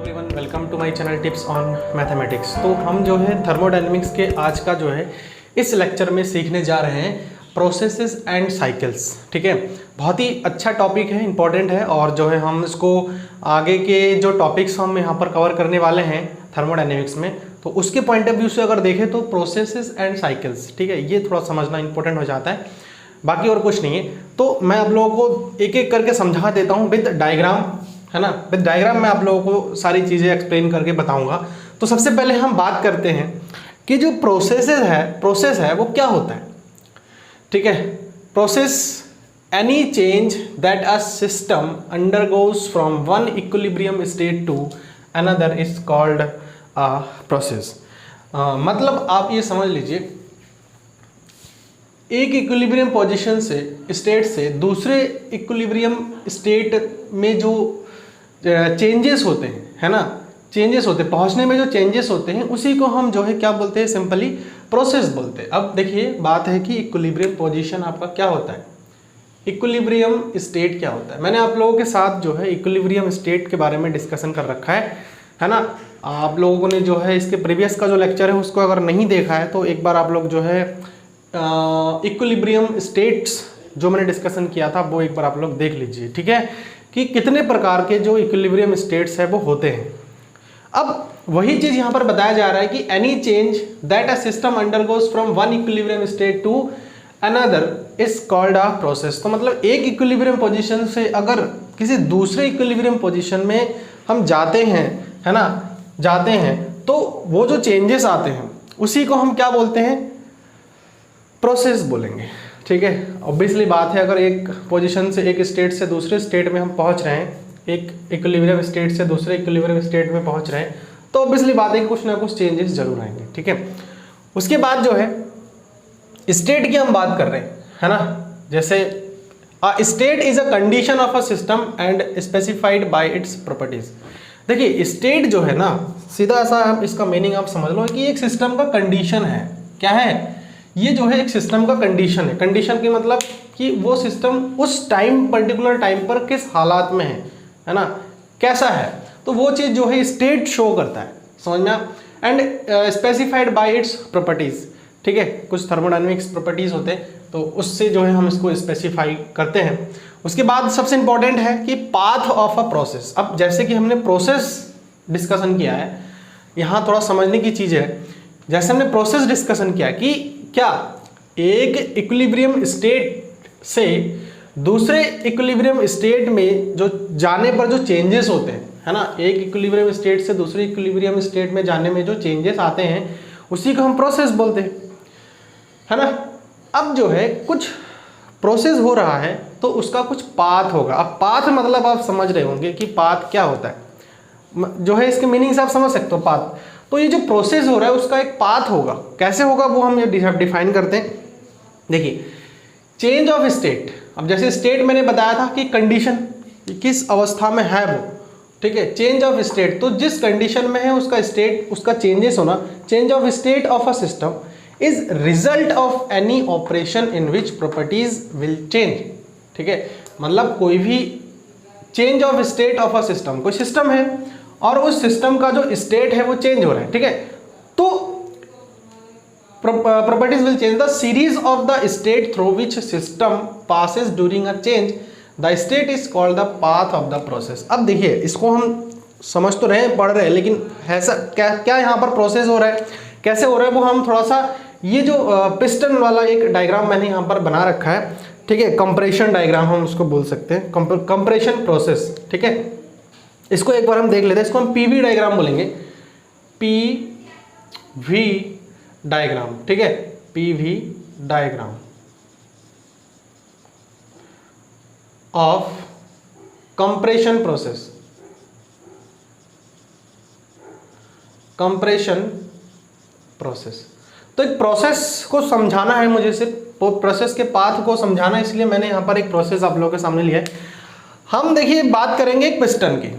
Everyone, welcome to my channel tips on mathematics. तो हम जो है थर्मोडायनेमिक्स के आज का जो है इस लेक्चर में सीखने जा रहे हैं प्रोसेसेस एंड साइकिल्स। ठीक है, बहुत ही अच्छा टॉपिक है, इंपॉर्टेंट है और जो है हम इसको आगे के जो टॉपिक्स हम यहाँ पर कवर करने वाले हैं थर्मोडायनेमिक्स में, तो उसके पॉइंट ऑफ व्यू से अगर देखें तो प्रोसेसेस एंड साइकिल्स, ठीक है, ये थोड़ा समझना इंपॉर्टेंट हो जाता है, बाकी और कुछ नहीं है। तो मैं आप लोगों को एक एक करके समझा देता हूँ विद डायग्राम, है ना। विद डायग्राम मैं आप लोगों को सारी चीज़ें एक्सप्लेन करके बताऊंगा। तो सबसे पहले हम बात करते हैं कि जो प्रोसेस है वो क्या होता है। ठीक है, process any change that a system undergoes from one equilibrium state to another is called a process. मतलब आप ये समझ लीजिए, एक इक्विलिब्रियम पोजीशन से स्टेट से दूसरे इक्विलिब्रियम स्टेट में जो चेंजेस होते हैं, है ना, चेंजेस होते हैं, पहुंचने में जो चेंजेस होते हैं उसी को हम जो है क्या बोलते हैं, सिंपली प्रोसेस बोलते हैं। अब देखिए बात है कि इक्विलिब्रियम पोजीशन आपका क्या होता है, इक्विलिब्रियम स्टेट क्या होता है। मैंने आप लोगों के साथ जो है इक्विलिब्रियम स्टेट के बारे में डिस्कशन कर रखा है ना। आप लोगों ने जो है इसके प्रीवियस का जो लेक्चर है उसको अगर नहीं देखा है तो एक बार आप लोग जो है इक्विलिब्रियम स्टेट्स जो मैंने डिस्कशन किया था वो एक बार आप लोग देख लीजिए। ठीक है, कि कितने प्रकार के जो इक्विलिब्रियम स्टेट्स है वो होते हैं। अब वही चीज यहां पर बताया जा रहा है कि any change that a system undergoes from one equilibrium state to another is called a process. तो मतलब एक इक्विलिब्रियम पोजीशन से अगर किसी दूसरे इक्विलिब्रियम पोजीशन में हम जाते हैं, है ना, जाते हैं, तो वो जो चेंजेस आते हैं उसी को हम क्या बोलते हैं, प्रोसेस बोलेंगे। ठीक है, ऑब्वियसली बात है, अगर एक पोजीशन से एक स्टेट से दूसरे स्टेट में हम पहुंच रहे हैं, एक इक्विलिब्रियम स्टेट से दूसरे इक्विलिब्रियम स्टेट में पहुंच रहे हैं, तो ऑब्वियसली बात है कि कुछ ना कुछ चेंजेस जरूर आएंगे। ठीक है, उसके बाद जो है स्टेट की हम बात कर रहे हैं, है ना। जैसे state is a condition of a system and specified by its properties. देखिए स्टेट जो है ना, सीधा सा हम इसका मीनिंग आप समझ लो कि एक सिस्टम का कंडीशन है। क्या है ये, जो है एक सिस्टम का कंडीशन है। कंडीशन की मतलब कि वो सिस्टम उस टाइम, पर्टिकुलर टाइम पर किस हालात में है ना, कैसा है, तो वो चीज़ जो है स्टेट शो करता है, समझना। And specified by its properties. ठीक है, कुछ थर्मोडायनेमिक्स प्रॉपर्टीज होते हैं तो उससे जो है हम इसको स्पेसिफाई करते हैं। उसके बाद सबसे इंपॉर्टेंट है कि पाथ ऑफ अ प्रोसेस। अब जैसे कि हमने प्रोसेस डिस्कशन किया है, यहाँ थोड़ा समझने की चीज़ है। जैसे हमने प्रोसेस डिस्कशन किया कि क्या एक इक्विलिब्रियम स्टेट से दूसरे इक्विलिब्रियम स्टेट में जो जाने पर जो चेंजेस होते हैं, है ना, एक इक्विलिब्रियम स्टेट से दूसरे इक्विलिब्रियम स्टेट में जाने में जो चेंजेस आते हैं उसी को हम प्रोसेस बोलते हैं, है ना। अब जो है कुछ प्रोसेस हो रहा है तो उसका कुछ पाथ होगा। अब पाथ मतलब आप समझ रहे होंगे कि पाथ क्या होता है, जो है इसके मीनिंग से आप समझ सकते हो पाथ। तो ये जो प्रोसेस हो रहा है उसका एक पाथ होगा, कैसे होगा वो हम ये डिफाइन करते हैं। देखिए चेंज ऑफ स्टेट, अब जैसे स्टेट मैंने बताया था कि कंडीशन किस अवस्था में है वो, ठीक है, चेंज ऑफ स्टेट, तो जिस कंडीशन में है उसका स्टेट, उसका चेंजेस होना, change of state of a system is result of any operation in which properties will change. ठीक है, मतलब कोई भी change of state of a system, कोई सिस्टम है और उस सिस्टम का जो स्टेट है वो चेंज हो रहा है। ठीक है, तो properties will change the series of the state through which system passes during a change, the state is called the path of the process. अब देखिए इसको हम समझ तो रहे हैं, पढ़ रहे हैं, लेकिन ऐसा क्या क्या यहाँ पर प्रोसेस हो रहा है, कैसे हो रहा है, वो हम थोड़ा सा, ये जो पिस्टन वाला एक डायग्राम मैंने यहाँ पर बना रखा है, ठीक है, कंप्रेशन डायग्राम हम उसको बोल सकते हैं, कंप्रेशन प्रोसेस। ठीक है, इसको एक बार हम देख लेते हैं, इसको हम पीवी डायग्राम बोलेंगे, पीवी डायग्राम। ठीक है, PV diagram of compression process, compression process. तो एक प्रोसेस को समझाना है मुझे, सिर्फ प्रोसेस के पाथ को समझाना है, इसलिए मैंने यहाँ पर एक प्रोसेस आप लोगों के सामने लिया है। हम देखिए बात करेंगे एक पिस्टन की,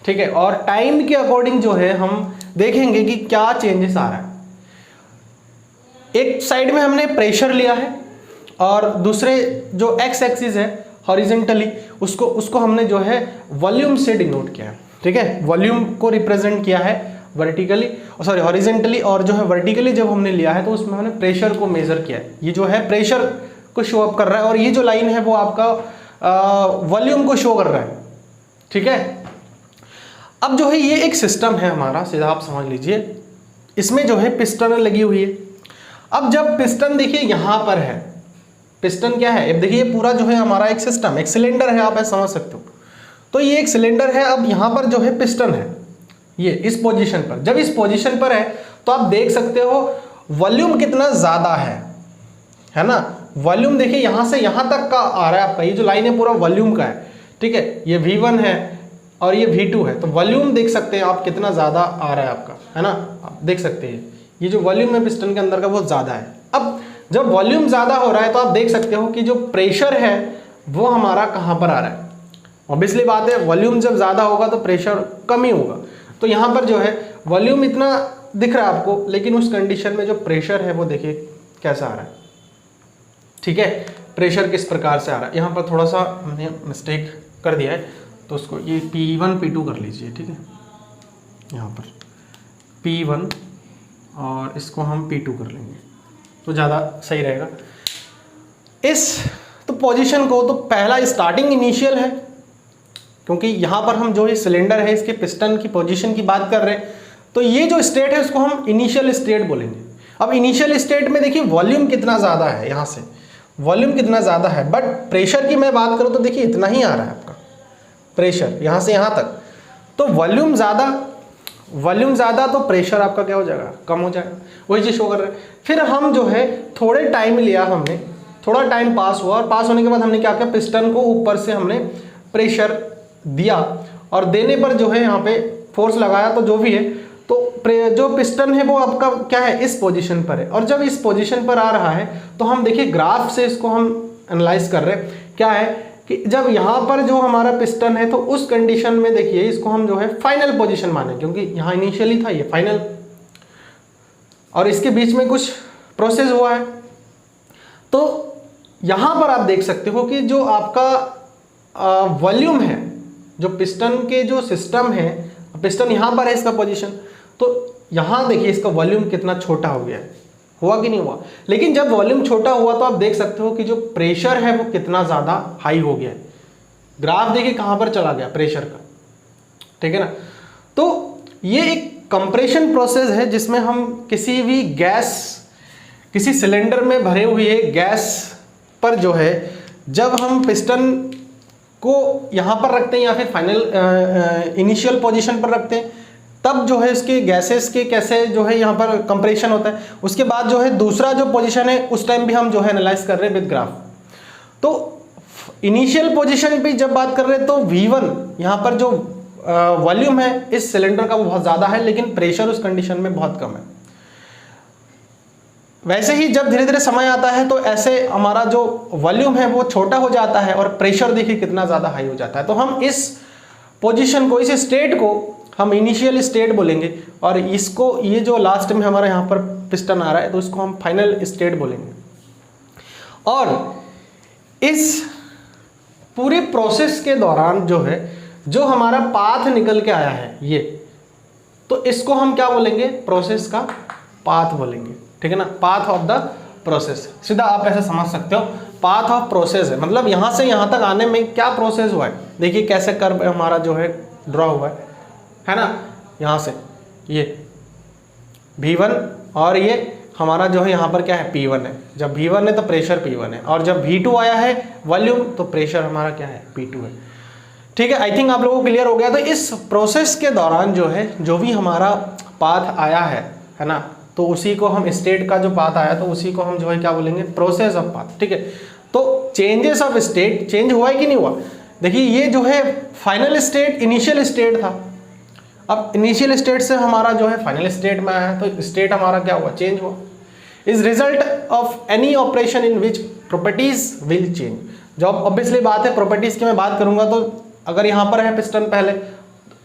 ठीक है, और टाइम के अकॉर्डिंग जो है हम देखेंगे कि क्या चेंजेस आ रहा है। एक साइड में हमने प्रेशर लिया है और दूसरे जो एक्स एक्सिस है हॉरिजेंटली उसको हमने जो है वॉल्यूम से डिनोट किया है। ठीक है, वॉल्यूम को रिप्रेजेंट किया है वर्टिकली, सॉरी हॉरिजेंटली, और जो है वर्टिकली जब हमने लिया है तो उसमें हमने प्रेशर को मेजर किया है। ये जो है प्रेशर को शो अप कर रहा है और ये जो लाइन है वो आपका वॉल्यूम को शो कर रहा है। ठीक है, अब जो है ये एक सिस्टम है हमारा, सीधा आप समझ लीजिए, इसमें जो है पिस्टन लगी हुई है। अब जब पिस्टन देखिए यहाँ पर है, पिस्टन क्या है, अब देखिए पूरा जो है हमारा एक सिस्टम, एक सिलेंडर है, आप ऐसा समझ सकते हो। तो ये एक सिलेंडर है, अब यहाँ पर जो है पिस्टन है, ये इस पोजीशन पर, जब इस पोजीशन पर है तो आप देख सकते हो वॉल्यूम कितना ज़्यादा है ना। वॉल्यूम देखिए यहाँ से यहाँ तक का आ रहा है आपका, ये जो लाइन है पूरा वॉल्यूम का है। ठीक है, ये V1 है और ये V2 है, तो वॉल्यूम देख सकते हैं आप कितना ज़्यादा आ रहा है आपका, है ना। आप देख सकते हैं ये जो वॉल्यूम है पिस्टन के अंदर का बहुत ज़्यादा है। अब जब वॉल्यूम ज़्यादा हो रहा है तो आप देख सकते हो कि जो प्रेशर है वो हमारा कहाँ पर आ रहा है। ऑब्वियसली बात है, वॉल्यूम जब ज़्यादा होगा तो प्रेशर कम ही होगा। तो यहाँ पर जो है वॉल्यूम इतना दिख रहा है आपको, लेकिन उस कंडीशन में जो प्रेशर है वो देखिए कैसा आ रहा है। ठीक है, प्रेशर किस प्रकार से आ रहा है, यहाँ पर थोड़ा सा हमने मिस्टेक कर दिया है, तो उसको ये P1 P2 कर लीजिए। ठीक है, यहाँ पर P1 और इसको हम P2 कर लेंगे तो ज़्यादा सही रहेगा। इस तो पोजीशन को तो पहला स्टार्टिंग इनिशियल है, क्योंकि यहाँ पर हम जो ये सिलेंडर है इसके पिस्टन की पोजीशन की बात कर रहे हैं, तो ये जो स्टेट है उसको हम इनिशियल स्टेट बोलेंगे। अब इनिशियल स्टेट में देखिए वॉल्यूम कितना ज़्यादा है, यहाँ से वॉल्यूम कितना ज़्यादा है, बट प्रेशर की मैं बात करूँ तो देखिए इतना ही आ रहा है आपका प्रेशर, यहाँ से यहाँ तक। तो वॉल्यूम ज़्यादा तो प्रेशर आपका क्या हो जाएगा, कम हो जाएगा, वही चीज़ शो कर रहे हैं। फिर हम जो है थोड़े टाइम लिया, हमने थोड़ा टाइम पास हुआ, और पास होने के बाद हमने क्या किया, पिस्टन को ऊपर से हमने प्रेशर दिया, और देने पर जो है यहाँ पे फोर्स लगाया, तो जो भी है, तो जो पिस्टन है वो आपका क्या है, इस पोजीशन पर है। और जब इस पोजीशन पर आ रहा है तो हम देखिए ग्राफ से इसको हम एनालाइज कर रहे हैं, क्या है कि जब यहाँ पर जो हमारा पिस्टन है तो उस कंडीशन में देखिए इसको हम जो है फाइनल पोजीशन माने, क्योंकि यहाँ इनिशियली था, ये फाइनल, और इसके बीच में कुछ प्रोसेस हुआ है। तो यहाँ पर आप देख सकते हो कि जो आपका वॉल्यूम है, जो पिस्टन के जो सिस्टम है, पिस्टन यहाँ पर है इसका पोजीशन, तो यहाँ देखिए इसका वॉल्यूम कितना छोटा हो गया है, हुआ कि नहीं हुआ। लेकिन जब वॉल्यूम छोटा हुआ तो आप देख सकते हो कि जो प्रेशर है वो कितना ज़्यादा हाई हो गया है। ग्राफ देखिए कहाँ पर चला गया प्रेशर का, ठीक है ना। तो ये एक कंप्रेशन प्रोसेस है जिसमें हम किसी भी गैस, किसी सिलेंडर में भरे हुए गैस पर जो है जब हम पिस्टन को यहाँ पर रखते हैं या फिर फाइनल इनिशियल पोजीशन पर रखते हैं, तब जो है इसके गैसेस के कैसे जो है यहाँ पर कंप्रेशन होता है। उसके बाद जो है दूसरा जो पोजीशन है उस टाइम भी हम जो है एनालाइज कर रहे हैं विद ग्राफ। तो इनिशियल पोजीशन पे जब बात कर रहे हैं तो V1 यहाँ पर जो वॉल्यूम है इस सिलेंडर का वो बहुत ज़्यादा है, लेकिन प्रेशर उस कंडीशन में बहुत कम है। वैसे ही जब धीरे धीरे समय आता है तो ऐसे हमारा जो वॉल्यूम है वो छोटा हो जाता है और प्रेशर देखिए कितना ज़्यादा हाई हो जाता है। तो हम इस पोजीशन को, इस स्टेट को हम इनिशियल स्टेट बोलेंगे, और इसको, ये जो लास्ट में हमारा यहाँ पर पिस्टन आ रहा है तो इसको हम फाइनल स्टेट बोलेंगे। और इस पूरे प्रोसेस के दौरान जो है, जो हमारा पाथ निकल के आया है ये, तो इसको हम क्या बोलेंगे, प्रोसेस का पाथ बोलेंगे, ठीक है ना। पाथ ऑफ द प्रोसेस, सीधा आप ऐसे समझ सकते हो, पाथ ऑफ प्रोसेस है, मतलब यहाँ से यहाँ तक आने में क्या प्रोसेस हुआ है। देखिए कैसे कर्व हमारा जो है ड्रॉ हुआ है ना। यहाँ से ये V1 और ये हमारा जो है यहाँ पर क्या है, P1 है। जब V1 है तो प्रेशर P1 है, और जब V2 आया है वॉल्यूम तो प्रेशर हमारा क्या है, P2 है। ठीक है, आई थिंक आप लोगों को क्लियर हो गया। तो इस प्रोसेस के दौरान जो है, जो भी हमारा पाथ आया है ना, तो उसी को हम, स्टेट का जो पाथ आया तो उसी को हम जो है क्या बोलेंगे, प्रोसेस ऑफ पाथ। ठीक है, तो चेंजेस ऑफ स्टेट, चेंज हुआ है कि नहीं हुआ। देखिए ये जो है फाइनल स्टेट इनिशियल स्टेट था, अब इनिशियल स्टेट से हमारा जो है फाइनल स्टेट में आया है, तो स्टेट हमारा क्या हुआ, चेंज हुआ। Is result of any operation in which properties will change. जब ऑब्वियसली बात है प्रॉपर्टीज की मैं बात करूंगा, तो अगर यहाँ पर है पिस्टन पहले,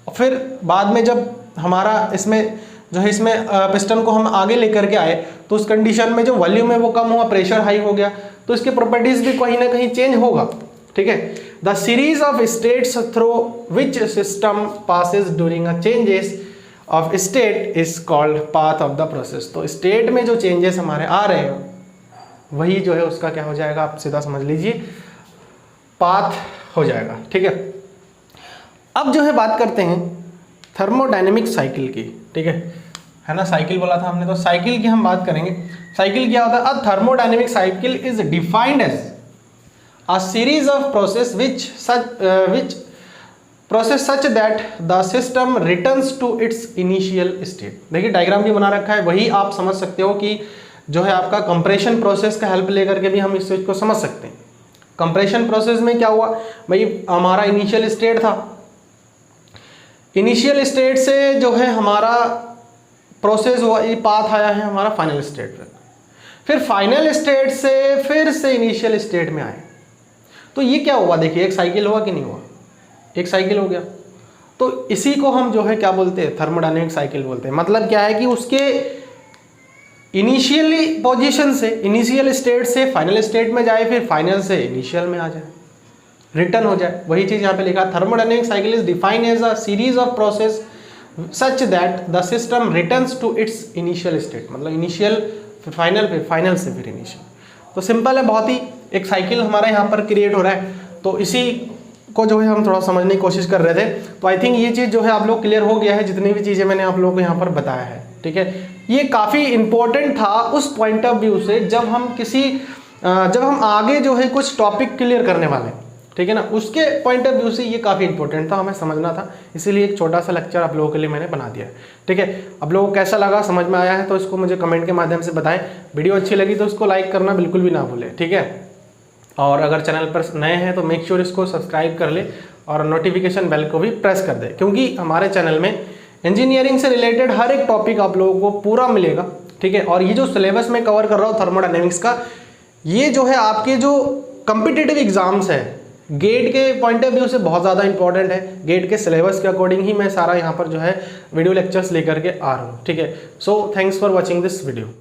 फिर बाद में जब हमारा इसमें जो है, इसमें पिस्टन को हम आगे लेकर के आए, तो उस कंडीशन में जो वॉल्यूम है वो कम हुआ, प्रेशर हाई हो गया, तो इसके प्रॉपर्टीज भी कहीं ना कहीं चेंज होगा। ठीक है, the series of states through which system passes during a changes of state is called path of the process. तो स्टेट में जो चेंजेस हमारे आ रहे हैं वही जो है उसका क्या हो जाएगा, आप सीधा समझ लीजिए पाथ हो जाएगा। ठीक है, अब जो है बात करते हैं थर्मोडायनेमिक साइकिल की। ठीक है ना, साइकिल बोला था हमने, तो साइकिल की हम बात करेंगे। साइकिल क्या होता है? A thermodynamic cycle is defined as a series of process which process such that the system returns to its initial state. देखिए डायग्राम भी बना रखा है, वही आप समझ सकते हो कि जो है आपका कंप्रेशन प्रोसेस का हेल्प लेकर के भी हम इस चीज को समझ सकते हैं। कंप्रेशन प्रोसेस में क्या हुआ भाई, हमारा इनिशियल स्टेट था, इनिशियल स्टेट से जो है हमारा प्रोसेस हुआ, ये पाथ आया है हमारा फाइनल स्टेट पे, फिर फाइनल स्टेट से फिर से इनिशियल स्टेट में आए। तो ये क्या हुआ, देखिए एक साइकिल हुआ कि नहीं हुआ, एक साइकिल हो गया। तो इसी को हम जो है क्या बोलते हैं, थर्मोडायनेमिक साइकिल बोलते हैं। मतलब क्या है कि उसके इनिशियली पोजीशन से, इनिशियल स्टेट से फाइनल स्टेट में जाए, फिर फाइनल से इनिशियल में आ जाए, रिटर्न हो जाए। वही चीज यहाँ पे लिखा, thermodynamic cycle is defined as a series of process such that the system returns to its initial state. मतलब इनिशियल फिर फाइनल, फिर फाइनल से फिर इनिशियल। तो सिंपल है बहुत ही, एक साइकिल हमारा यहाँ पर क्रिएट हो रहा है। तो इसी को जो है हम थोड़ा समझने की कोशिश कर रहे थे। तो आई थिंक ये चीज़ जो है आप लोग क्लियर हो गया है, जितनी भी चीज़ें मैंने आप लोगों को यहाँ पर बताया है। ठीक है, ये काफ़ी इंपॉर्टेंट था उस पॉइंट ऑफ व्यू से जब हम आगे जो है कुछ टॉपिक क्लियर करने वाले हैं। ठीक है ना, उसके पॉइंट ऑफ व्यू से ये काफ़ी इंपॉर्टेंट था, हमें समझना था, इसीलिए एक छोटा सा लेक्चर आप लोगों के लिए मैंने बना दिया है। ठीक है, आप लोगों को कैसा लगा, समझ में आया है तो इसको मुझे कमेंट के माध्यम से बताएं। वीडियो अच्छी लगी तो उसको लाइक करना बिल्कुल भी ना भूलें। ठीक है, और अगर चैनल पर नए हैं तो मेक श्योर इसको सब्सक्राइब कर ले और नोटिफिकेशन बेल को भी प्रेस कर दे, क्योंकि हमारे चैनल में इंजीनियरिंग से रिलेटेड हर एक टॉपिक आप लोगों को पूरा मिलेगा। ठीक है, और ये जो सिलेबस में कवर कर रहा हूँ थर्मोडायनेमिक्स का, ये जो है आपके जो कॉम्पिटिटिव एग्जाम्स है गेट के पॉइंट ऑफ व्यू से बहुत ज़्यादा इंपॉर्टेंट है। गेट के सिलेबस के अकॉर्डिंग ही मैं सारा यहाँ पर जो है वीडियो लेक्चर्स लेकर के आ रहा हूँ। ठीक है, so thanks for watching this video.